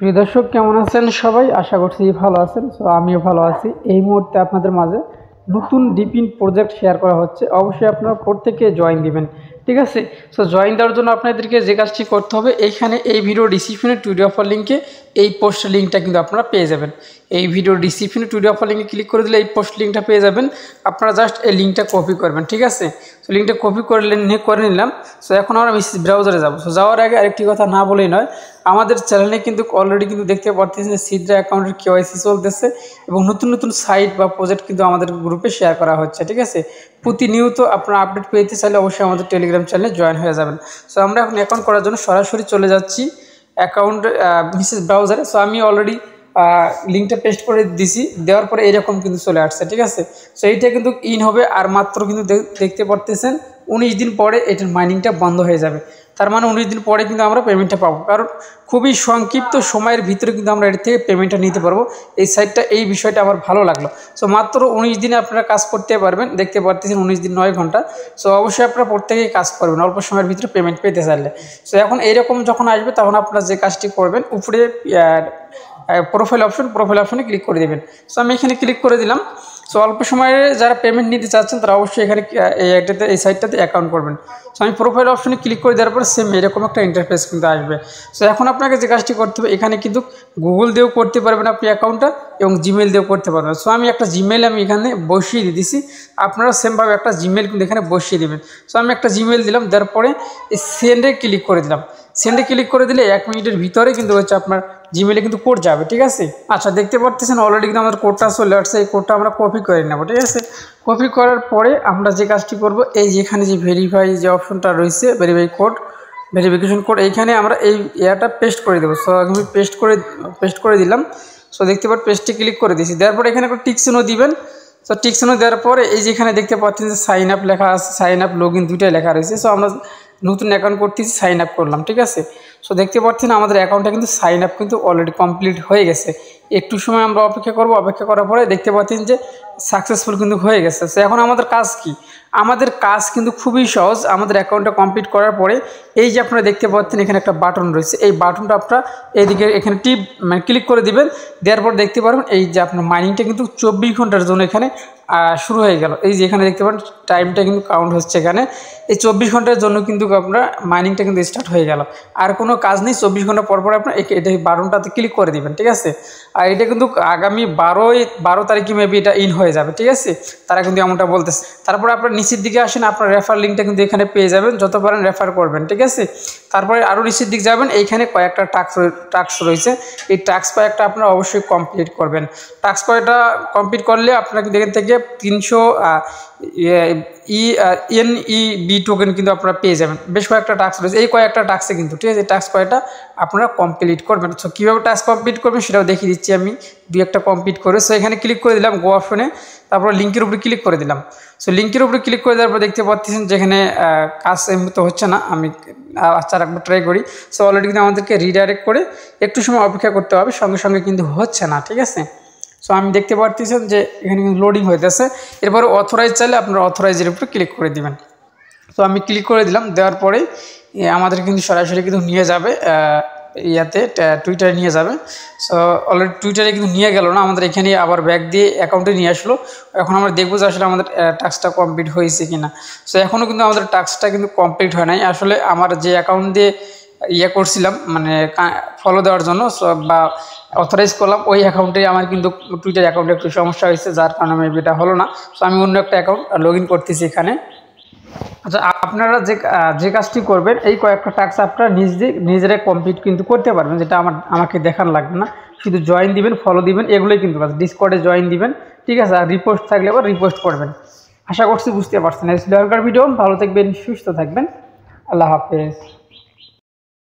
প্রিয় দর্শক কেমন আছেন সবাই? আশা করছি ভালো আছেন। সো আমিও ভালো আছি। এই মুহূর্তে আপনাদের মাঝে নতুন ডিপিন প্রজেক্ট শেয়ার করা হচ্ছে। অবশ্যই আপনারা প্রত্যেকে জয়েন দিবেন, ঠিক আছে? সো জয়েন দেওয়ার জন্য আপনাদেরকে যে কাজটি করতে হবে, এইখানে এই ভিডিও ডিসক্রিপশনে টুডে অফার লিঙ্কে এই পোস্ট লিঙ্কটা কিন্তু আপনারা পেয়ে যাবেন। এই ভিডিও ডিসক্রিপশনে টুডে অফার লিঙ্কে ক্লিক করে দিলে এই পোস্ট লিঙ্কটা পেয়ে যাবেন। আপনারা জাস্ট এই লিঙ্কটা কপি করবেন, ঠিক আছে? সো লিঙ্কটা কপি করে নিলাম। সো এখন আমরা মেসেজ ব্রাউজারে যাব। সো যাওয়ার আগে আরেকটি কথা না বলেই নয়, আমাদের চ্যানেলে কিন্তু অলরেডি কিন্তু দেখতে পাচ্ছেন যে সিদ্রা অ্যাকাউন্টের কেওয়াইসি চলতেছে এবং নতুন নতুন সাইট বা প্রজেক্ট কিন্তু আমাদের গ্রুপে শেয়ার করা হচ্ছে, ঠিক আছে? প্রতিনিয়ত আপনারা আপডেট পেতে চাইলে অবশ্যই আমাদের টেলিগ্রাম চ্যানেলে জয়েন হয়ে যাবেন। সো আমরা এখন অ্যাকাউন্ট করার জন্য সরাসরি চলে যাচ্ছি অ্যাকাউন্ট মেসেজ ব্রাউজারে। সো আমি অলরেডি লিঙ্কটা পেস্ট করে দিছি, দেওয়ার পরে এরকম কিন্তু চলে আসছে, ঠিক আছে? সো এইটা কিন্তু ইন হবে আর মাত্র কিন্তু দেখতে পারতেছেন 19 দিন পরে এটার মাইনিংটা বন্ধ হয়ে যাবে। তার মানে 19 দিন পরে কিন্তু আমরা পেমেন্টটা পাবো, কারণ খুবই সংক্ষিপ্ত সময়ের ভিতরে কিন্তু আমরা এর থেকে পেমেন্টটা নিতে পারবো। এই সাইটটা এই বিষয়টা আমার ভালো লাগলো। সো মাত্র 19 দিনে আপনারা কাজ করতে পারবেন, দেখতে পারতেছেন 19 দিন 9 ঘন্টা। সো অবশ্যই আপনারা প্রত্যেকেই কাজ করবেন অল্প সময়ের ভিতরে পেমেন্ট পেতে চাইলে। সো এখন এইরকম যখন আসবে তখন আপনারা যে কাজটি করবেন, উপরে প্রোফাইল অপশনে ক্লিক করে দেবেন। সো আমি এখানে ক্লিক করে দিলাম। সো অল্প সময়ে যারা পেমেন্ট নিতে চাচ্ছেন তারা অবশ্যই এখানে এই সাইটটাতে অ্যাকাউন্ট করবেন। সো আমি প্রোফাইল অপশনে ক্লিক করে দেওয়ার পর সেম এরকম একটা ইন্টারফেস কিন্তু আসবে। সো এখন আপনাকে যে কাজটি করতে হবে, এখানে কিন্তু গুগল দিয়েও করতে পারবেন আপনি অ্যাকাউন্টটা এবং জিমেল দিয়েও করতে পারবেন। সো আমি একটা জিমেল এখানে বসিয়ে দিয়েছি, আপনারা সেমভাবে একটা জিমেল কিন্তু এখানে বসিয়ে দেবেন। সো আমি একটা জিমেল দিলাম, দেওয়ার পরে এই সেন্ডে ক্লিক করে দিলাম। সেন্ডে ক্লিক করে দিলে 1 মিনিটের ভিতরে কিন্তু হচ্ছে আপনার জিমেলে কিন্তু কোড যাবে, ঠিক আছে? আচ্ছা, দেখতে পাচ্ছেন অলরেডি কিন্তু আমাদের কোডটা চলে আসছে। এই কোডটা আমরা কপি করে নেব, ঠিক আছে? কপি করার পরে আমরা যে কাজটি করব, এই যেখানে যে ভেরিফাই যে অপশনটা রয়েছে, ভেরিফিকেশন কোড, এইখানে আমরা এই ইয়াটা পেস্ট করে দেবো। সো আমি পেস্ট করে দিলাম। সো দেখতে পাচ্ছেন পেস্টে ক্লিক করে দিয়েছি, দেওয়ার পরে এখানে একটা টিক চিহ্ন দিবেন। সো টিক চিহ্ন দেওয়ার পরে এই যেখানে দেখতে পাচ্ছেন যে সাইন আপ লেখা আছে, সাইন আপ লগ ইন দুইটাই লেখা রয়েছে। সো আমরা নতুন অ্যাকাউন্ট করতেছি, সাইন আপ করলাম, ঠিক আছে? সো দেখতে পাচ্ছেন আমাদের অ্যাকাউন্টটা কিন্তু সাইন আপ কিন্তু অলরেডি কমপ্লিট হয়ে গেছে। একটু সময় আমরা অপেক্ষা করব, অপেক্ষা করার পরে দেখতে পাচ্ছেন যে সাকসেসফুল কিন্তু হয়ে গেছে। সো এখন আমাদের কাজ কি? আমাদের কাজ কিন্তু খুবই সহজ। আমাদের অ্যাকাউন্টটা কমপ্লিট করার পরে এই যে আপনারা দেখতে পাচ্ছেন এখানে একটা বাটন রয়েছে, এই বাটনটা আপনারা এইদিকে এখানে ক্লিক করে দিবেন। দেওয়ার পর দেখতে পারবেন এই যে আপনার মাইনিংটা কিন্তু 24 ঘন্টার জন্য এখানে শুরু হয়ে গেল। এই যে এখানে দেখতে পারেন টাইমটা কিন্তু কাউন্ট হচ্ছে এখানে। এই 24 ঘন্টার জন্য কিন্তু আপনার মাইনিংটা কিন্তু স্টার্ট হয়ে গেল। আর কোনো কাজ নেই, 24 ঘন্টা পর আপনার এটা বাটনটাতে ক্লিক করে দিবেন, ঠিক আছে? আর এটা কিন্তু আগামী 12 তারিখে মেবি এটা ইন হয়ে যাবে, ঠিক আছে? তারা কিন্তু এমনটা বলতেছে। তারপরে আপনার নিচের দিকে আসেন, আপনার রেফার লিঙ্কটা কিন্তু এখানে পেয়ে যাবেন, যত পারেন রেফার করবেন, ঠিক আছে? তারপরে আরও নিচের দিকে যাবেন, এইখানে কয়েকটা টাস্ক রয়েছে। এই টাস্ক কয়েকটা আপনারা অবশ্যই কমপ্লিট করবেন। টাস্ক কয়েকটা কমপ্লিট করলে আপনাকে এখান থেকে 300 NEB টোকেন কিন্তু আপনারা পেয়ে যাবেন। বেশ কয়েকটা টাস্ক রয়েছে, এই কয়েকটা টাস্কে কিন্তু, ঠিক আছে? টাস্ক কয়েকটা আপনারা কমপ্লিট করবেন। সো কীভাবে টাস্ক কমপ্লিট করবেন সেটাও দেখিয়ে দিচ্ছি আমি, 2-1টা কমপ্লিট করে। সো এখানে ক্লিক করে দিলাম গো অপশনে, তারপর লিঙ্কের উপরে ক্লিক করে দিলাম। সো লিঙ্কের উপরে ক্লিক করে দেওয়ার পর দেখতে পাচ্ছেন যেখানে কাজ এমনি হচ্ছে না, আমি আচ্ছা একবার ট্রাই করি। সো অলরেডি কিন্তু আমাদেরকে রিডাইরেক্ট করে একটু সময় অপেক্ষা করতে হবে, সঙ্গে সঙ্গে কিন্তু হচ্ছে না, ঠিক আছে? সো আমি দেখতে পাচ্ছেন যে এখানে কিন্তু লোডিং হইতেছে। এরপরে অথরাইজ চাইলে আপনারা অথরাইজের উপরে ক্লিক করে দিবেন। তো আমি ক্লিক করে দিলাম, দেওয়ার পরে আমাদের কিন্তু সরাসরি কিন্তু নিয়ে যাবে টুইটারে নিয়ে যাবে। সো অলরেডি টুইটারে কিন্তু নিয়ে গেল না, আমাদের এখানে আবার ব্যাক দিয়ে অ্যাকাউন্টে নিয়ে আসলো। এখন আমরা দেখবো যে আসলে আমাদের টাস্কটা কমপ্লিট হয়েছে কিনা। সো এখনও কিন্তু আমাদের টাস্কটা কিন্তু কমপ্লিট হয় নাই। আসলে আমার যে অ্যাকাউন্ট দিয়ে করছিলাম, মানে ফলো দেওয়ার জন্য বা অথরাইজ করলাম, ওই অ্যাকাউন্টে আমার কিন্তু টুইটার অ্যাকাউন্টে একটু সমস্যা হয়েছে, যার কারণে আমি এটা হলো না। সো আমি অন্য একটা অ্যাকাউন্ট লগ ইন করতেছি এখানে। আচ্ছা, আপনারা যে কাজটি করবেন, এই কয়েকটা টাস্ক আপনারা নিজেরাই কমপ্লিট কিন্তু করতে পারবেন, যেটা আমাকে দেখান লাগবে না। শুধু জয়েন দিবেন, ফলো দিবেন, এগুলোই কিন্তু কাজ। ডিসকর্ডে জয়েন দিবেন, ঠিক আছে? আর রিপোস্ট থাকলে আবার রিপোস্ট করবেন। আশা করছি বুঝতে পারছেন। এই ছিল ভিডিও। ভালো থাকবেন, সুস্থ থাকবেন। আল্লাহ হাফেজ।